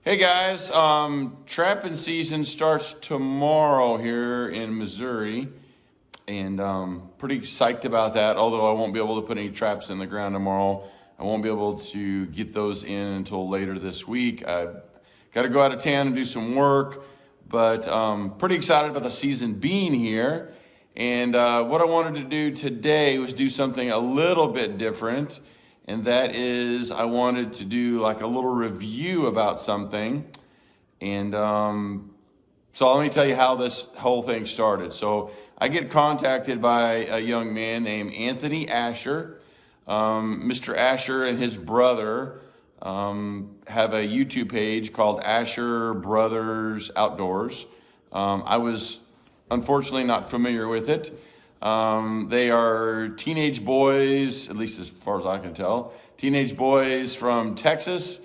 Hey guys, trapping season starts tomorrow here in Missouri, and pretty psyched about that. Although I won't be able to put any traps in the ground tomorrow, I won't be able to get those in until later this week. I've got to go out of town and do some work, but pretty excited about the season being here. And what I wanted to do today was do something a little bit different. And that is, I wanted to do like a little review about something. And so let me tell you how this whole thing started. So I get contacted by a young man named Anthony Asher. Mr. Asher and his brother have a YouTube page called Asher Brothers Outdoors. I was unfortunately not familiar with it. They are teenage boys, at least as far as I can tell, teenage boys from Texas.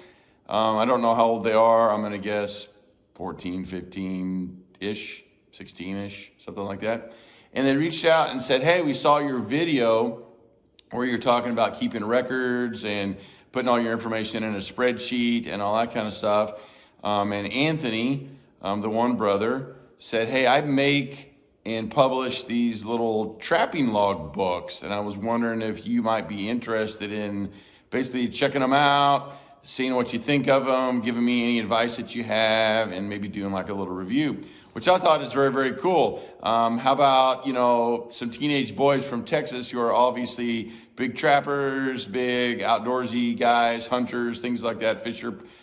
I don't know how old they are. I'm going to guess 14, 15-ish, 16-ish, something like that. And they reached out and said, hey, we saw your video where you're talking about keeping records and putting all your information in a spreadsheet and all that kind of stuff. And Anthony, the one brother, said, hey, I make and publish these little trapping log books, and I was wondering if you might be interested in basically checking them out, seeing what you think of them, giving me any advice that you have, and maybe doing like a little review, which I thought is very, very cool. How about, some teenage boys from Texas who are obviously big trappers, big outdoorsy guys, hunters, things like that,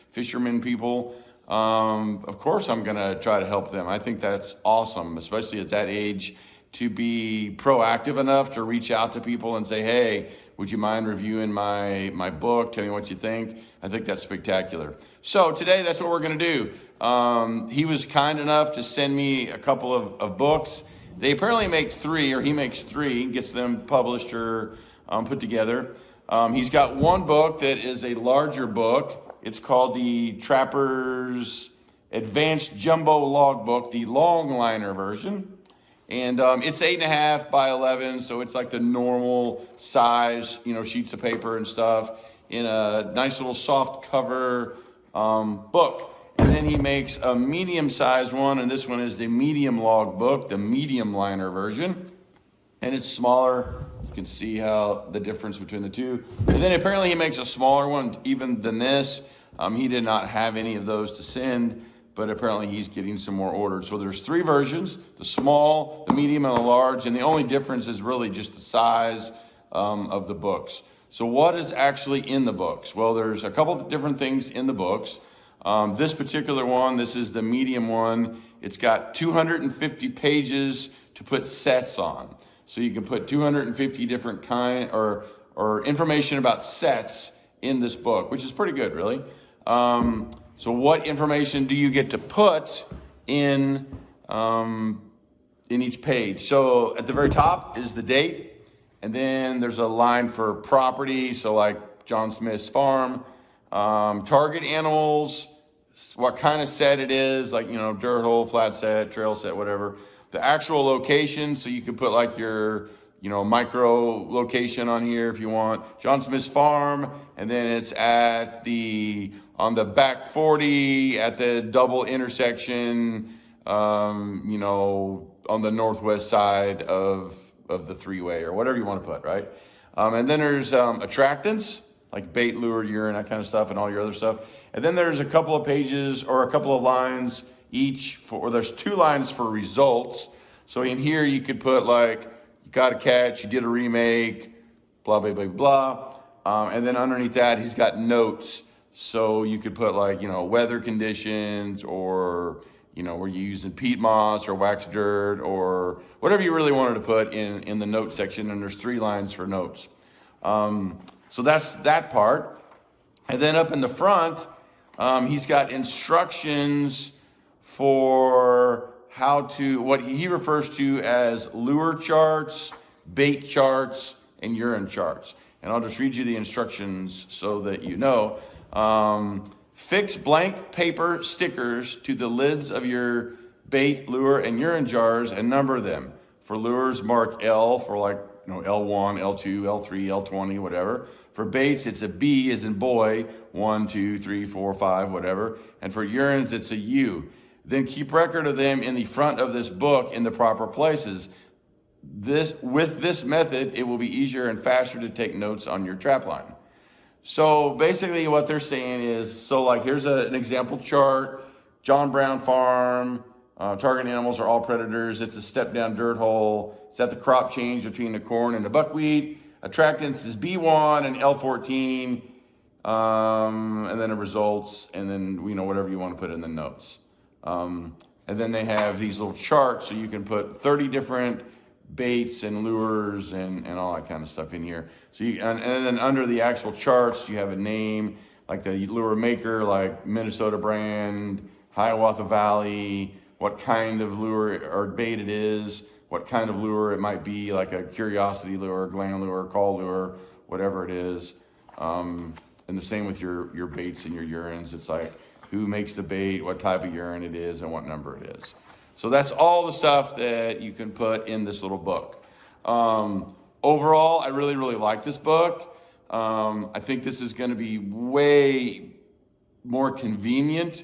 fishermen people. Of course, I'm going to try to help them. I think that's awesome, especially at that age, to be proactive enough to reach out to people and say, hey, would you mind reviewing my book? Tell me what you think. I think that's spectacular. So today, that's what we're going to do. He was kind enough to send me a couple of books. They apparently make three, or he makes three, gets them published or put together. He's got one book that is a larger book. It's called the Trapper's Advanced Jumbo Logbook, the longliner version. And it's 8.5 by 11, so it's like the normal size, sheets of paper and stuff in a nice little soft cover book. And then he makes a medium-sized one, and this one is the medium logbook, the medium liner version. And it's smaller. You can see how the difference between the two. And then apparently he makes a smaller one even than this. He did not have any of those to send, but apparently he's getting some more ordered. So there's three versions, the small, the medium, and the large. And the only difference is really just the size of the books. So what is actually in the books? Well, there's a couple of different things in the books. This particular one, this is the medium one. It's got 250 pages to put sets on. So you can put 250 different or information about sets in this book, which is pretty good, really. So what information do you get to put in each page? So at the very top is the date, and then there's a line for property. So like John Smith's farm, target animals, what kind of set it is, like, dirt hole, flat set, trail set, whatever. The actual location, so you can put like your, micro location on here if you want. John Smith's farm, and then it's on the back 40 at the double intersection, on the northwest side of the three-way or whatever you want to put, right? And then there's attractants, like bait, lure, urine, that kind of stuff, and all your other stuff. And then there's a couple of pages or a couple of lines there's two lines for results. So in here you could put like, you got a catch, you did a remake, blah, blah, blah, blah. And then underneath that, he's got notes. So you could put like, weather conditions or, were you using peat moss or waxed dirt or whatever you really wanted to put in the note section. And there's three lines for notes. So that's that part. And then up in the front, he's got instructions for what he refers to as lure charts, bait charts, and urine charts. And I'll just read you the instructions so that you know. Fix blank paper stickers to the lids of your bait, lure, and urine jars and number them. For lures, mark L for like, L1, L2, L3, L20, whatever. For For baits, it's a B as in boy, 1, 2, 3, 4, 5, whatever. And for urines, it's a U. Then keep record of them in the front of this book in the proper places. With this method, it will be easier and faster to take notes on your trap line. So basically what they're saying is, so like here's an example chart, John Brown Farm, target animals are all predators. It's a step down dirt hole. It's at the crop change between the corn and the buckwheat. Attractants is B1 and L14, and then the results, and then whatever you want to put in the notes. And then they have these little charts so you can put 30 different baits and lures and all that kind of stuff in here. So and then under the actual charts, you have a name, like the lure maker, like Minnesota brand, Hiawatha Valley, what kind of lure or bait it is, what kind of lure it might be, like a curiosity lure, gland lure, call lure, whatever it is. And the same with your baits and your urines. It's like who makes the bait, what type of urine it is, and what number it is. So that's all the stuff that you can put in this little book. Overall, I really, really like this book. I think this is going to be way more convenient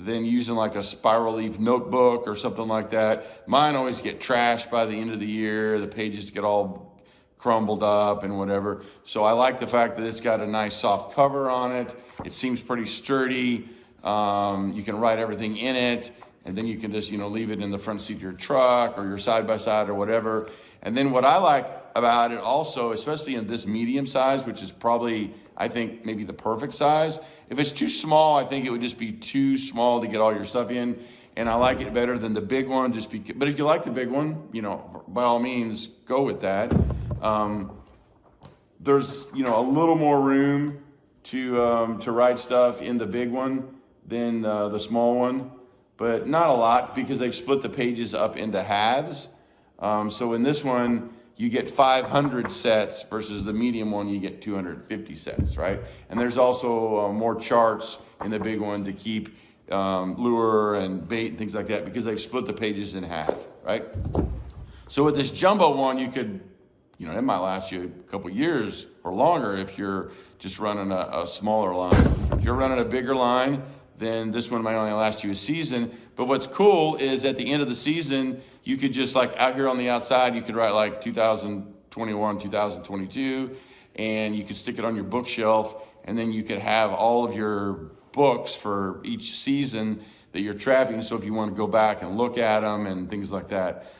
than using like a spiral leaf notebook or something like that. Mine always get trashed by the end of the year. The pages get all crumbled up and whatever. So I like the fact that it's got a nice soft cover on it. It seems pretty sturdy. You can write everything in it, and then you can just, leave it in the front seat of your truck or your side-by-side or whatever. And then what I like about it also, especially in this medium size, which is probably, I think, maybe the perfect size. If it's too small, I think it would just be too small to get all your stuff in. And I like it better than the big one, but if you like the big one, by all means, go with that. There's, a little more room to write stuff in the big one than the small one, but not a lot because they've split the pages up into halves. So in this one, you get 500 sets versus the medium one, you get 250 sets, right? And there's also more charts in the big one to keep lure and bait and things like that because they've split the pages in half, right? So with this jumbo one, you could, it might last you a couple years or longer if you're just running a smaller line. If you're running a bigger line, then this one might only last you a season. But what's cool is at the end of the season, you could just like out here on the outside, you could write like 2021, 2022, and you could stick it on your bookshelf, and then you could have all of your books for each season that you're trapping. So if you want to go back and look at them and things like that.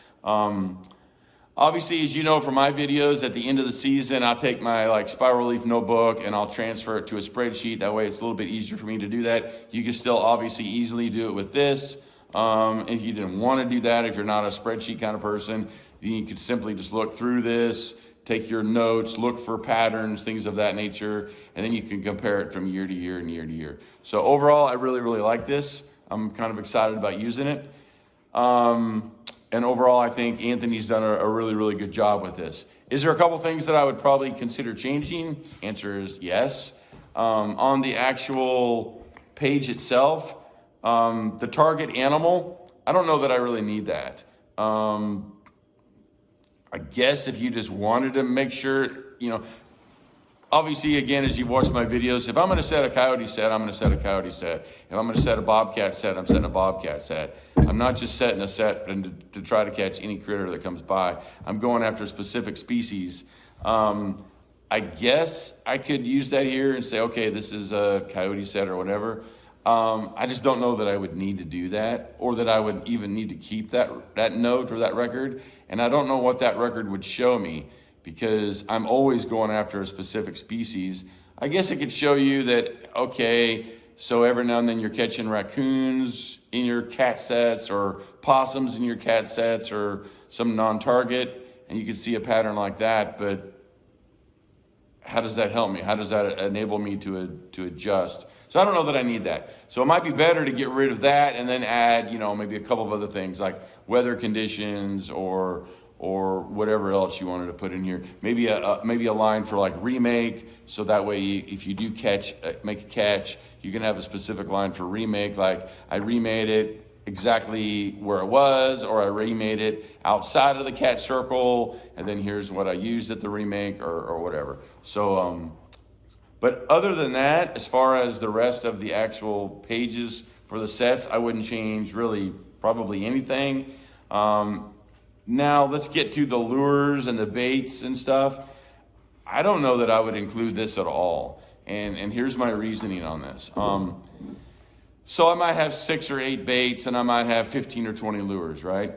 Obviously, as you know from my videos, at the end of the season, I'll take my spiral leaf notebook and I'll transfer it to a spreadsheet. That way it's a little bit easier for me to do that. You can still obviously easily do it with this. If you didn't want to do that, if you're not a spreadsheet kind of person, then you could simply just look through this, take your notes, look for patterns, things of that nature, and then you can compare it from year to year and year to year. So overall, I really, really like this. I'm kind of excited about using it. And overall, I think Anthony's done a really, really good job with this. Is there a couple things that I would probably consider changing? Answer is yes. On the actual page itself, the target animal, I don't know that I really need that. I guess if you just wanted to make sure, obviously, again, as you've watched my videos, if I'm going to set a coyote set, I'm going to set a coyote set. If I'm going to set a bobcat set, I'm setting a bobcat set. I'm not just setting a set to try to catch any critter that comes by. I'm going after a specific species. I guess I could use that here and say, okay, this is a coyote set or whatever. I just don't know that I would need to do that, or that I would even need to keep that note or that record. And I don't know what that record would show me, because I'm always going after a specific species. I guess it could show you that, okay, so every now and then you're catching raccoons in your cat sets or possums in your cat sets or some non-target, and you can see a pattern like that, but how does that help me? How does that enable me to adjust? So I don't know that I need that. So it might be better to get rid of that and then add, maybe a couple of other things like weather conditions or whatever else you wanted to put in here. Maybe a line for like remake, so that way if you do make a catch, you can have a specific line for remake, like I remade it exactly where it was, or I remade it outside of the catch circle, and then here's what I used at the remake or whatever. So But other than that, as far as the rest of the actual pages for the sets, I wouldn't change really probably anything. Now let's get to the lures and the baits and stuff. I don't know that I would include this at all. And here's my reasoning on this. So I might have 6 or 8 baits and I might have 15 or 20 lures, right?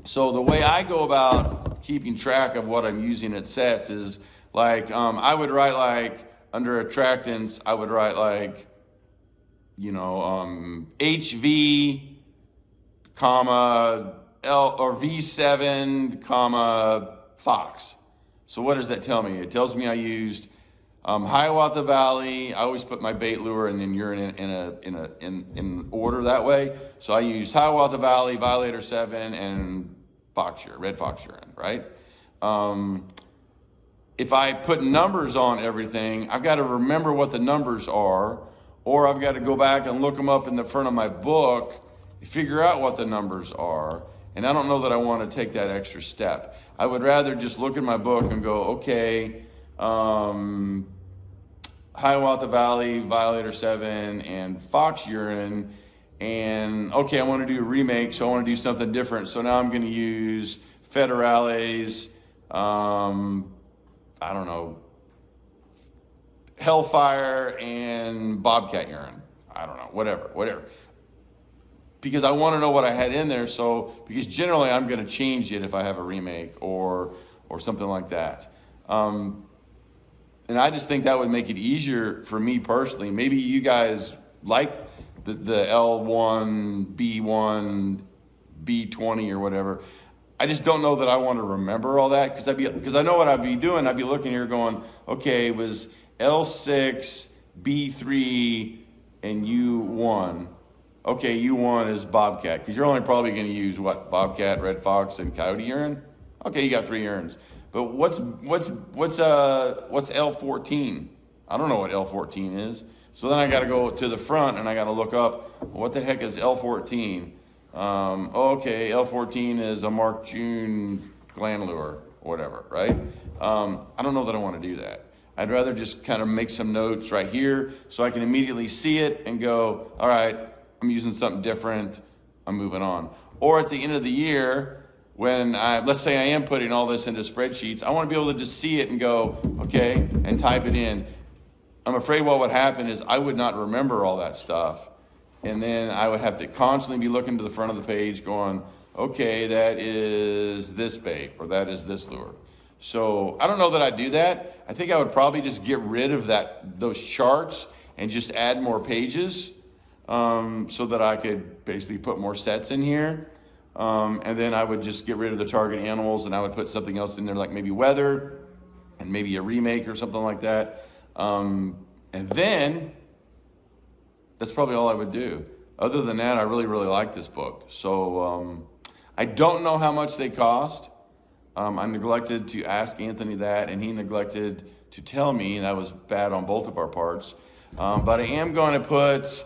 So the way I go about keeping track of what I'm using at sets is like, I would write like, under attractants, I would write like, HV, comma, L or V7, comma, Fox. So what does that tell me? It tells me I used Hiawatha Valley. I always put my bait lure and then urine in order that way. So I use Hiawatha Valley, Violator 7, and Fox urine, red fox urine, right? If I put numbers on everything, I've got to remember what the numbers are, or I've got to go back and look them up in the front of my book, figure out what the numbers are. And I don't know that I want to take that extra step. I would rather just look at my book and go, okay, Hiawatha Valley, Violator 7, and Fox urine. And okay, I want to do a remake, so I want to do something different. So now I'm going to use Federales, I don't know, Hellfire and Bobcat urine. I don't know, whatever. Because I want to know what I had in there. So, because generally I'm going to change it if I have a remake or something like that. And I just think that would make it easier for me personally. Maybe you guys like the L1, B1, B20 or whatever. I just don't know that I want to remember all that because I know what I'd be doing. I'd be looking here going, okay, it was L6, B3, and U1. Okay, U1 is Bobcat because you're only probably going to use what? Bobcat, Red Fox, and Coyote urine. Okay, you got 3 urines. But what's L14? I don't know what L14 is. So then I got to go to the front and I got to look up what the heck is L14. Okay, L14 is a Mark June gland lure, whatever, right? I don't know that I want to do that. I'd rather just kind of make some notes right here so I can immediately see it and go, all right, I'm using something different, I'm moving on. Or at the end of the year, when let's say I am putting all this into spreadsheets, I want to be able to just see it and go, okay, and type it in. I'm afraid what would happen is I would not remember all that stuff. And then I would have to constantly be looking to the front of the page going, okay, that is this bait or that is this lure. So I don't know that I'd do that. I think I would probably just get rid of those charts and just add more pages so that I could basically put more sets in here. And then I would just get rid of the target animals and I would put something else in there like maybe weather and maybe a remake or something like that. And then that's probably all I would do. Other than that, I really, really like this book. So I don't know how much they cost. I neglected to ask Anthony that, and he neglected to tell me, and that was bad on both of our parts. But I am going to put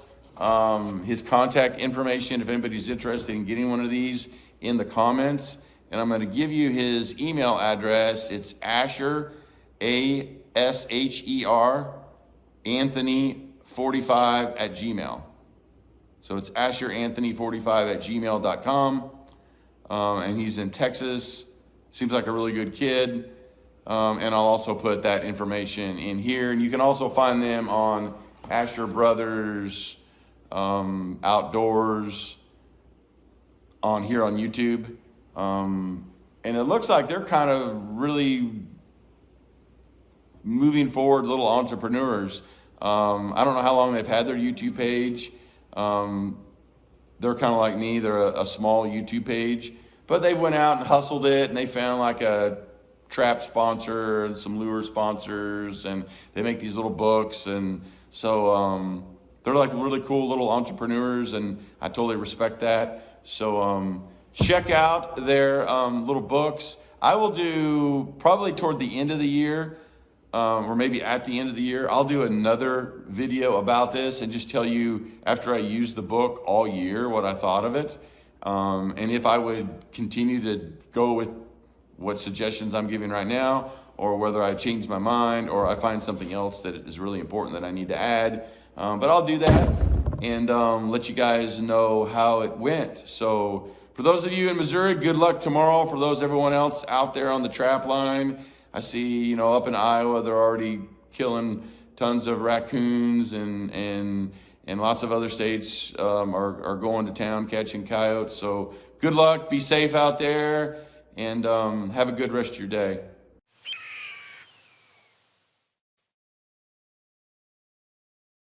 his contact information if anybody's interested in getting one of these in the comments. And I'm going to give you his email address. It's Asher, A-S-H-E-R, Anthony45@gmail. So it's AsherAnthony45@gmail.com. And he's in Texas. Seems like a really good kid. And I'll also put that information in here. And you can also find them on Asher Brothers Outdoors on here on YouTube. And it looks like they're kind of really moving forward little entrepreneurs. I don't know how long they've had their YouTube page. They're kind of like me. They're a small YouTube page, but they went out and hustled it and they found like a trap sponsor and some lure sponsors, and they make these little books. And so, they're like really cool little entrepreneurs, and I totally respect that. So, check out their, little books. I will do probably toward the end of the year, or maybe at the end of the year, I'll do another video about this and just tell you after I use the book all year what I thought of it, and if I would continue to go with what suggestions I'm giving right now, or whether I change my mind or I find something else that is really important that I need to add. But I'll do that and let you guys know how it went. So for those of you in Missouri, good luck tomorrow. For everyone else out there on the trap line, I see, up in Iowa, they're already killing tons of raccoons and lots of other states are going to town catching coyotes. So good luck, be safe out there, and have a good rest of your day.